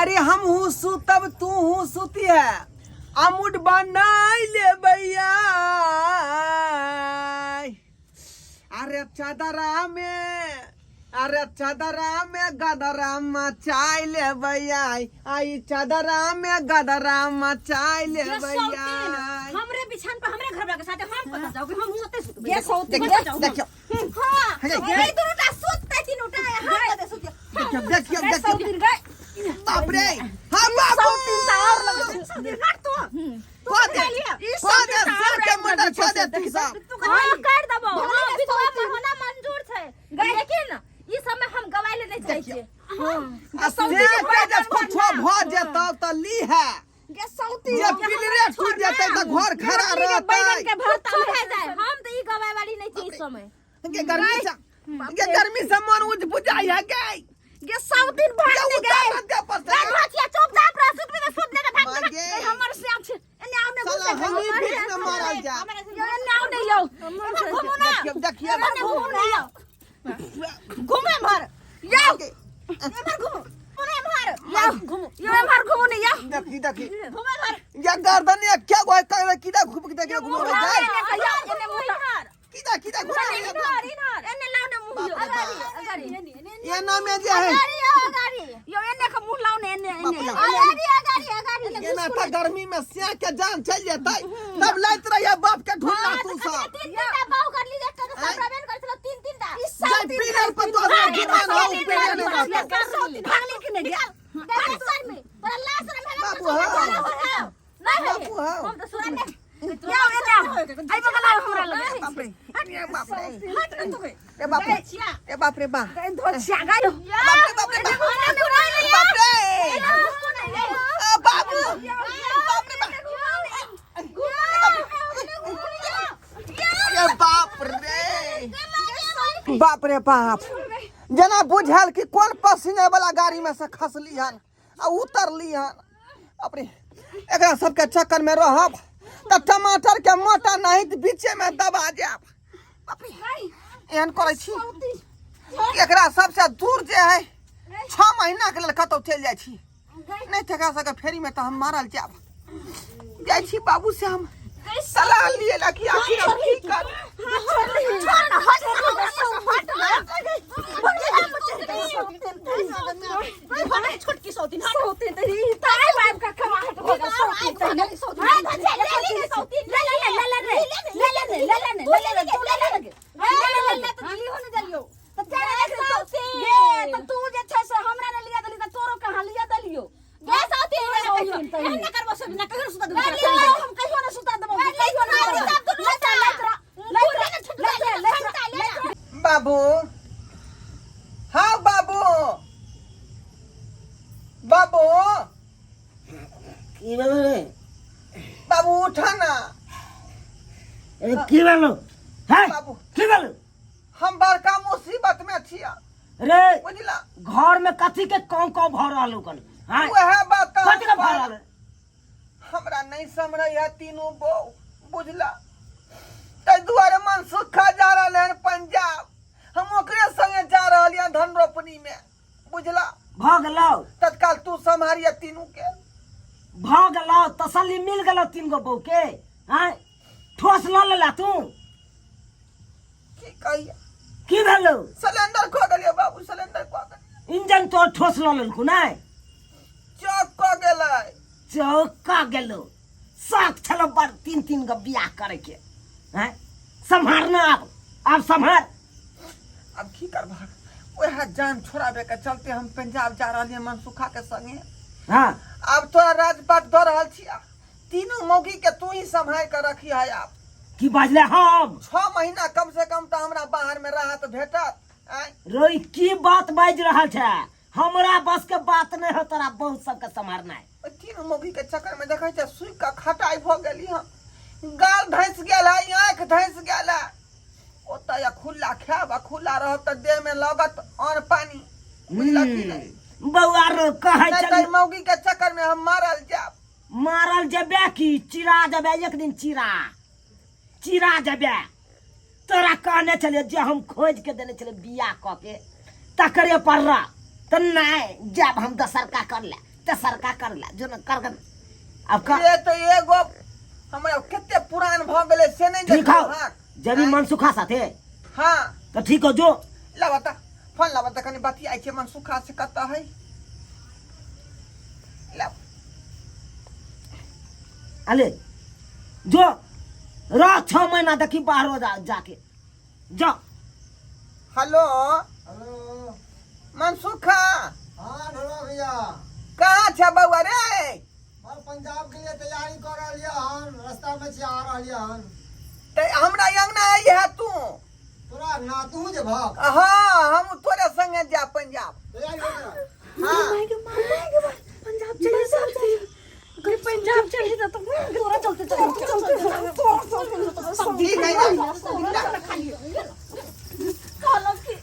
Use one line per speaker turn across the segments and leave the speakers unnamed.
अरे हम हूँ सुतब तू हूँ सुती है अमुट बनाई ले भैया। अरे चादरा में गदरा मचाई ले भैया। आई चादरा में गदरा मचाई ले भैया।
हमरे बिछान पे हमरे घर के साथ हम पता जाओ कि हम सोते सुत
ये सोते देखियो
हां ये दोनों ता सोते तीन उठा है हम कते सुत
देखियो बाप रे हां बाबू
तीन ता और लगे हट तो
खोदे सर के मोटर खोदे तू सब
हां कर दबो हां विधवा पर होना मंजूर छे लेकिन ई समय हम गवाइले नहीं जाय छे
हां सौती के जब कुछ भ जेतौ त ली है
ये सौती
जे पिलरे टूट जेतै त घर खड़ा रहतै
बैगन के भरता हो जाए हम त ई गवाय वाली नहीं छे इस समय
के गर्मी से मन उज बुझाई है गई
ये सौती भाग गए घाटिया चुपचाप रह सुत में सुत लेके भाग गए हमर से अच्छे एने आउने घुसे
हम ही बीच में मारल जा
एने आउने यो घुमो ना
देखिए
घुमो ना घूमे मार यो एमर घुमो ओने मार यो घुमो यो एमर घुमो ने यो
देखी
घुमे मार
या गर्दन या क्या गोय करे किदा घुप के देखे घुमो जाए
एने मुंह मार
किदा घुमो
एने लाउने मुंह यो अगाड़ी
ये नाम है जे है
अगाड़ी यो एने का मुंह लाउने एने अगाड़ी
ये ना था गर्मी में सिया के जान चल जेतै तब लैत रहिए बाप के ढूंढना तू सब
तीन ता बाऊ कर ली एक तो सब रवेन कर चलो तीन ता
जब पीलर पर तो दीवान हो पीलर में
भागली कि नहीं गया सर में पर लाश रे में
बाबू हां
नहीं
बाबू हां
हम तो सुन ले यो एने आई बगला हमरा लगे
बाप रे ये बाप रे
हट तू के
ए बाप रे ए बाप रे बाप
धोछिया गयो
बाप रे बाप रे बाबू बाप रे बाप जना बुझल कि कौन पसीने वाला गाड़ी में से खसली हन आ उतरली हन। बाप रे एकरा सबके चक्कर में रहब त टमाटर के मोटा नहीं त बीचे में दबा जाब। बाप रे एहन करे छी एकरा सबसे दूर जे है 6 महीना के लेल कतौ चल जाय छी नहीं ठका सके फेरी में त हम मारल जाय छी बाबू से हम सलाह लिए ला कि आखिर हम की कर
छोटकी सौतीन सौतीन तेरी ताई बाप का खवा है सौतीन सौतीन ले तू जे छै से हमरा ने लिया दली त तोरो कहां लिया दलियो गे सौतीन एहने करबो सब ना कहियो सुता देबो हम कहियो ना सुता देबो कहियो ना
बाबू हाँ बाबू बाबू
की भेलो रे
बाबू उठा ना
ए की भेलो है
बाबू
की भेलो
हम बड़का मुसीबत में छिया
रे
बुझला
घर में कथी के कौन भ रहलो कन हां
वह बात
कथी के भ रहलो
हमरा नहीं समझ है तीनों बो बुझला तै दुआरे मन सुखा जा रहल है पंजाब हम ओकरे संगे जा रहल है धन रोपनी में बुझला
भ गेलो
तत्काल तू संभारिया तीनों के
भ गेलो तसल्ली मिल गेलो तीन गो बहू के हां ठोस ल लेला तू
की कहिया
की भेलो
सिलेंडर खो गेलियो बाबू सिलेंडर खो गेल
इंजन तो ठोस ल लेलकु नहीं
चौक खो गेलै
चौका गेलो साथ छलो बड़ तीन गो बियाह करे के हैं संभारना अब संभार
अब की करबा वह जान छोड़ाबे के चलते हम पंजाब जा रहलिए मनसुखा के संगे
हां
अब तोरा राजपाट दो रहल छिया तीनों मौगी के तू ही संभाल के रखी है। आप
की बाजले हम
6 महीना कम से कम तो हमरा बाहर में राहत भेटत
रोई की बात बाज रहल छे हमरा बस के बात नहीं हो तोरा बहुत सबके संभारना है
तीनों मौगी के चक्कर में देखे छे सुई का खटाई भ गेली हम गाल धंस गेल है आंख धंस गेल है ओता या खुला खाब खुला रह त देह में लगत और पानी बुझला की नहीं
बउआ रो कहे चल
मौगी के चक्कर में हम
मारल जबे की चिरा जबे एक दिन चिरा जबे तोरा कहने चले जे हम खोज के देने चले बिया क के तकरे पर रह त नहीं जब हम दोसर का कर ले तेसर का करला जो न कर अब का
ये तो एगो हमरा कितने पुरान भ गेले से नहीं
ठीक
देखो
है जब मन सुखा साथे
हां
तो ठीक हो जो
लावता फोन लावता कनी बाती आई छे मन सुखा से कता है लाव
अले जो रह 6 महीना देखी बाहर जाके जा
हेलो
हेलो
मनसुखा
हाँ ढोला भैया
कहाँ छे बउआ रे
हम पंजाब के लिए तैयारी कर रही हन रास्ता में आ रही हन
ते हमरा अंगना आई है तू
तोरा ना तू जे भाग
हाँ हम तोरे संगे जा पंजाब
तैयारी हो गया
हाँ
पंजाब चले कोई पंजाब चले तो तोरा चलते सब
ठीक है ना
कहलो कि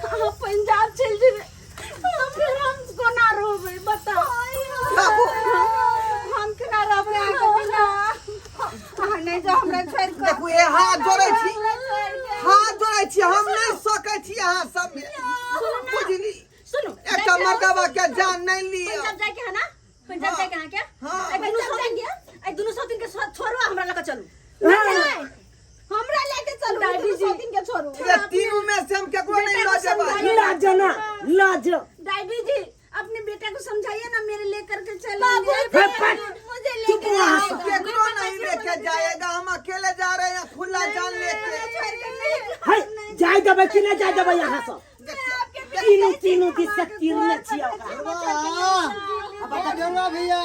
हां पंजाब चल जेबे फिर हम कोना रहबे बता
बाबू
हम केना रहबे आगे बिना हां नहीं जो हमरा छोड़ के
देखू ये हाथ जोड़े छी हम नहीं सकै छी अहाँ सब में बुझली
सुनो
एक मर्दवा के जान नहीं लियो
पंजाब जाए के है ना पंजाब जाए के ना क्या
हाँ।
आई दोनों सौतीन के छोड़ो हमरा लगा चलू नहीं हमरा लेके चलू दोनों सौतीन के छोड़ो
ये तीनों में से हम केकरो नहीं ला जेबा
लाज ना लाज
डाइडी जी अपने बेटे को समझाइए ना मेरे लेकर के चलिए मुझे
चुप
लेकर
रहा।
आएगा।
केकरो नहीं लेके जाएगा हम अकेले जा रहे हैं खुला जान लेके
है जाय देबे कि नहीं जाय देबे यहां से तीनों की शक्ति में छिया
ढोला भैया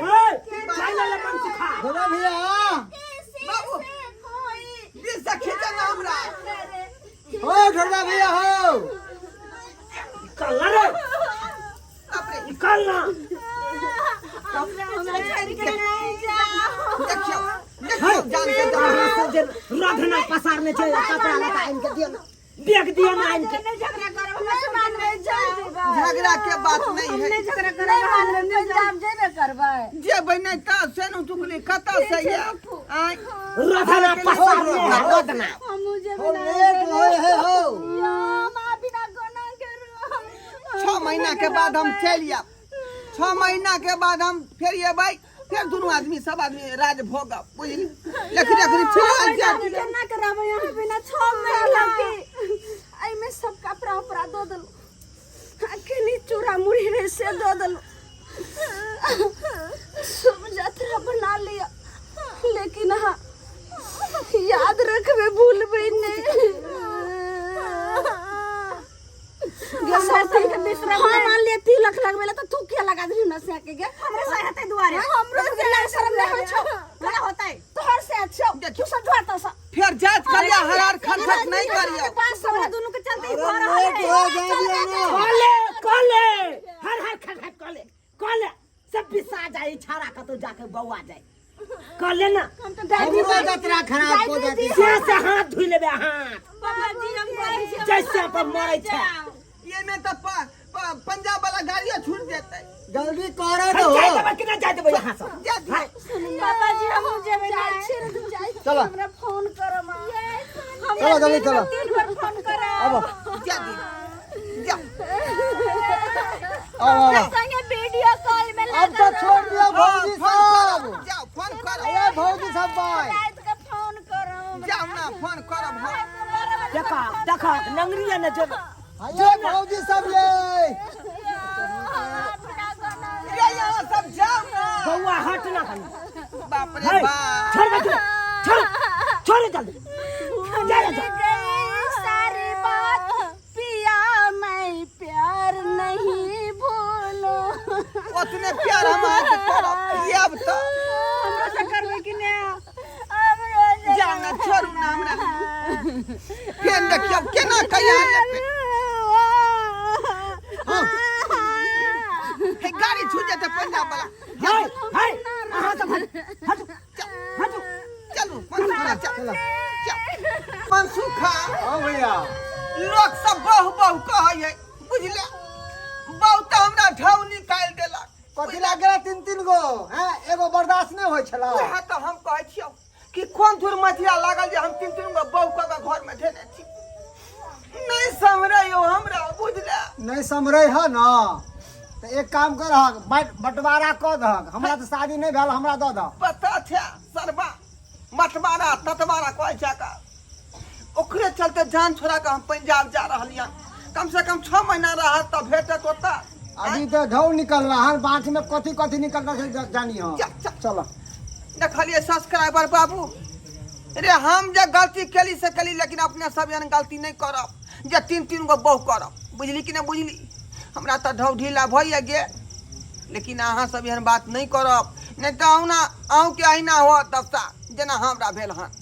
ओए जाय ले मन सुखा
ढोला भैया
बाबू बीस सखी जना हमरा
हो ढोला भैया हो
कल रे
बाप रे
कल ना
हमरा छोड़ के नहीं जाओ
देखियो देखियो जान के दो
रधना पसारने छे कपड़ा लगा इनके दियो ना देख दियो ना इनके
झगड़ा करो नहीं मान रहे जाएगा
झगड़ा के बात नहीं है
झगड़ा करो नहीं मान रहे पंजाब जेबे करबै
जे बने ता सेनु टुकली कता से ये आई
रधना पसारने है रधना
हम मुझे
हो लेट होए है हो
मां बिना गुनाह करो
6 महीना के बाद हम चलिए 6 महीना के बाद हम फिर ये भाई फिर दोनों आदमी सब आदमी राज भोग बुझली लेकिन फिलहाल जा
केना कराबे यहां बिना 6 महीना के आई में सब कपड़ा उपरा दो दलो अकेली चूरा मुड़ी रे से दो दलो सब यात्रा बना लिया लेकिन हां याद रखबे भूलबे नहीं हाँ मान ले 3 लाख लगवेला तो तू क्या लगा दी न से के हमरे से हते दुआरे हमरो से लाख शर्म नहीं हो छो क्या होता है तोहर से अच्छा देखियो समझाता सा
फिर जांच करिया हरार खटखट नहीं करियो
पास सब दोनों के चलते घर
लेट हो जा ना
कले हर हर खट कले सब बिसा जाए छाड़ा का तो जाके बउआ जाए कले ना
हम तो
अभी तो यात्रा खराब हो जाती है
से हाथ धुई लेबे हाथ
बाबा जी हम करे छी
जैसे पर मरे छे
ये में तो पंजाब वाला गाड़ियां छूट देते
जल्दी करे
हम
तो
जाय देबे कि नहीं जाय देबे यहां से
जा दी
बाबा जी हम जेबे जाय
चलो।
हमरा फोन करो मां
चलो जल्दी चलो
3 बार फोन करो
अब
जा दी जा
आओ
संगे वीडियो कॉल में
अब तो छोड़ दिया भौजी साहब
जाओ फोन करो
अरे भौजी साहब बाय
रात के फोन करो
जाओ ना फोन करो
देखा नंगरिया ने जो
अरे भौजी साहब ये
ये यहाँ सब जाओ ना
बउआ हट ना कहीं
बाप रे बाप
छोड़ दे छोड़ जल्दी जा
सारी बात पिया मैं प्यार नहीं भूलो
उतने प्यार हम आज करो ये अब तो
हमरा से करबे कि ने
जाना छोड़ू ना हमरा फिर देखियो केना कहिया हे गाड़ी छूट जाते पंजाब वाला
हाय हां तो हट
चलो फोन करो चलो मनसुखा
हां भैया
लोग सब बहु कहै है बुझले बहु तो हमरा ढौ निकाल देलक
कथि लागेला 3 गो हैं एगो बर्दाश्त नहीं होय छला
वह तो हम कहै छियौ कि कोन दूर मथिया लागल जे हम 3 गो बहु का घर में धेने छी नहीं समरे यो हमरा बुझले
नहीं समरे है ना तो एक काम कर बंटवारा कऽ दहक हमरा तो शादी नहीं भेल हमरा दऽ दह
पता छै सरबा मटवारा तटवारा कहै छै का ओकरे चलते जान छोड़ा के हम पंजाब जा रहलियन कम से कम 6 महीना रहत तब भेटत ओता
अभी तो ढौ निकल रहा है बाँच में कथी कथी निकल रहा है जानी हो चलो
देखलिए सब्सक्राइबर बाबू रे हम जे गलती केली से केली लेकिन अपने सब एहन गलती नहीं करब जे 3 गो बहू करब बुझली कि नहीं बुझली हमरा तो ढौ ढीला भइए गेल लेकिन अहाँ सब एहन बात नहीं करब नहीं तो अहुना अहूँ के अहिना हो तब सा जेना हमरा भेल हन